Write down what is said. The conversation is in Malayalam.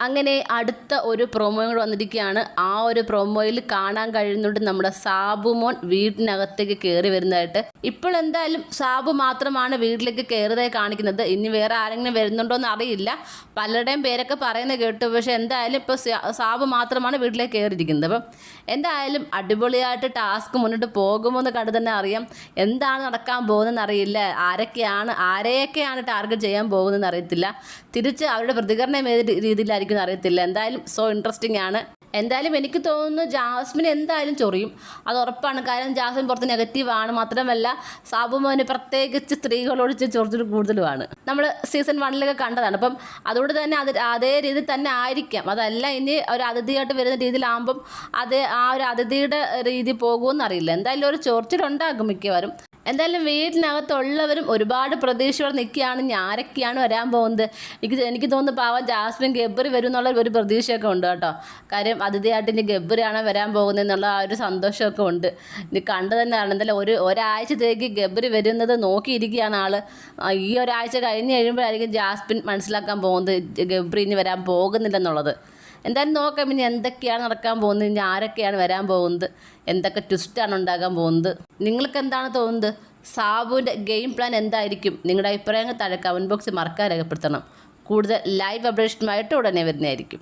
അങ്ങനെ അടുത്ത ഒരു പ്രൊമോയും കൂടെ വന്നിരിക്കുകയാണ്. ആ ഒരു പ്രൊമോയിൽ കാണാൻ കഴിയുന്നുണ്ട് നമ്മുടെ സാബുമോൻ വീട്ടിനകത്തേക്ക് കയറി വരുന്നതായിട്ട്. ഇപ്പോൾ എന്തായാലും സാബു മാത്രമാണ് വീട്ടിലേക്ക് കയറിയതായി കാണിക്കുന്നത്. ഇനി വേറെ ആരെങ്കിലും വരുന്നുണ്ടോ എന്ന് അറിയില്ല. പലരുടെയും പേരൊക്കെ പറയുന്നത് കേട്ടു. പക്ഷെ എന്തായാലും ഇപ്പോൾ സാബു മാത്രമാണ് വീട്ടിലേക്ക് കയറിയിരിക്കുന്നത്. അപ്പം എന്തായാലും അടിപൊളിയായിട്ട് ടാസ്ക് മുന്നോട്ട് പോകുമോ എന്ന് കണ്ടു തന്നെ അറിയാം. എന്താണ് നടക്കാൻ പോകുന്നതെന്ന് അറിയില്ല. ആരെയൊക്കെയാണ് ടാർഗറ്റ് ചെയ്യാൻ പോകുന്നതെന്ന് അറിയത്തില്ല. തിരിച്ച് അവരുടെ പ്രതികരണം ഏത് രീതിയിലായിരിക്കും അറിയത്തില്ല. എന്തായാലും സോ ഇൻട്രസ്റ്റിംഗ് ആണ്. എന്തായാലും എനിക്ക് തോന്നുന്നു ജാസ്മിൻ എന്തായാലും ചൊറിയും, അത് ഉറപ്പാണ്. കാരണം ജാസ്മിൻ പുറത്ത് നെഗറ്റീവാണ്. മാത്രമല്ല സാബുമോന് പ്രത്യേകിച്ച് സ്ത്രീകളോട് ചൊറിച്ചിട്ട് കൂടുതലുമാണ്. നമ്മൾ സീസൺ 1 കണ്ടതാണ്. അപ്പം അതുകൊണ്ട് തന്നെ അതേ രീതിയിൽ തന്നെ ആയിരിക്കാം. അതല്ല ഇനി ഒരു അതിഥിയായിട്ട് വരുന്ന രീതിയിലാകുമ്പം ആ ഒരു അതിഥിയുടെ രീതി പോകുമെന്നറിയില്ല. എന്തായാലും ഒരു ചൊറിച്ചിലുണ്ടാകും മിക്കവാറും. എന്തായാലും വീട്ടിനകത്തുള്ളവരും ഒരുപാട് പ്രതീക്ഷയോടെ നിൽക്കുകയാണ്. ആരൊക്കെയാണ് വരാൻ പോകുന്നത്. എനിക്ക് തോന്നുന്നു പാവം ജാസ്മിൻ ഗബ്രി വരും എന്നുള്ള ഒരു പ്രതീക്ഷയൊക്കെ ഉണ്ട് കേട്ടോ. കാര്യം അതിഥിയായിട്ട് ഇനി ഗബ്രിയാണ് വരാൻ പോകുന്നത് എന്നുള്ള ആ ഒരു സന്തോഷമൊക്കെ ഉണ്ട്. ഇനി കണ്ടു തന്നെയാണ്. എന്തായാലും ഒരാഴ്ചത്തേക്ക് ഗബ്രി വരുന്നത് നോക്കിയിരിക്കുകയാണ് ആൾ. ഈ ഒരാഴ്ച കഴിഞ്ഞ് കഴിയുമ്പോഴായിരിക്കും ജാസ്മിൻ മനസ്സിലാക്കാൻ പോകുന്നത് ഗബ്രി ഇനി വരാൻ പോകുന്നില്ലെന്നുള്ളത്. എന്തായാലും നോക്കാം ഇനി എന്തൊക്കെയാണ് നടക്കാൻ പോകുന്നത്, ഇനി ആരൊക്കെയാണ് വരാൻ പോകുന്നത്, എന്തൊക്കെ ട്വിസ്റ്റാണ് ഉണ്ടാകാൻ പോകുന്നത്. നിങ്ങൾക്ക് എന്താണ് തോന്നുന്നത്? സാബുവിൻ്റെ ഗെയിം പ്ലാൻ എന്തായിരിക്കും? നിങ്ങളുടെ അഭിപ്രായങ്ങൾ താഴെ കമൻറ്റ് ബോക്സിൽ മറക്കാതെ രേഖപ്പെടുത്തണം. കൂടുതൽ ലൈവ് അപ്ഡേഷനുമായിട്ട് ഉടനെ വരുന്നതായിരിക്കും.